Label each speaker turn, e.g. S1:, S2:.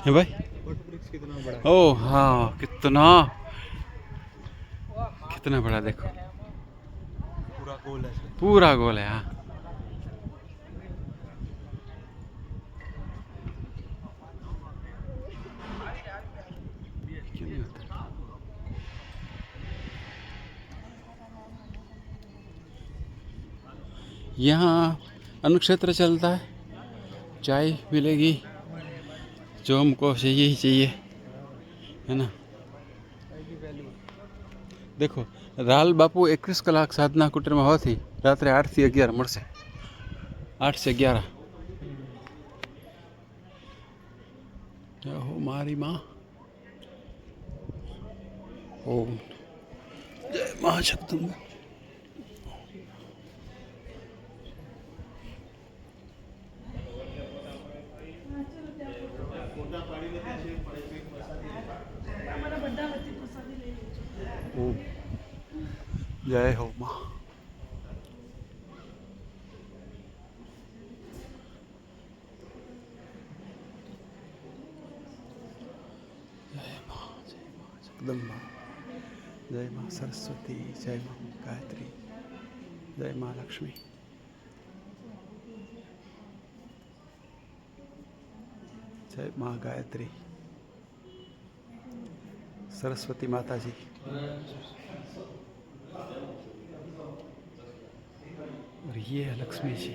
S1: है भाई।
S2: वृक्ष कितना बड़ा है।
S1: ओ हाँ, कितना कितना बड़ा देखो,
S2: पूरा गोल है सर।
S1: पूरा गोल है। हाँ, क्यों नहीं होता? यहाँ अनुक्षेत्र चलता है, चाय मिलेगी, जो हमको चाहिए ही चाहिए, है ना।
S2: की वैल्यू
S1: देखो, राल बापू 21 કલાક સાધના કુટીરમાં હોવાથી રાત્રે 8 થી 11 મળશે, 8 से 11। જય હો મારી માં, ઓમ જય મા જગદંબા। ઓમ જય હો માં। જય મા જગદંબા, જય મા સરસ્વતી, જય મા ગાયત્રી, જય મા લક્ષ્મી, जय माँ गायत्री, सरस्वती माता जी, और ये है लक्ष्मी जी।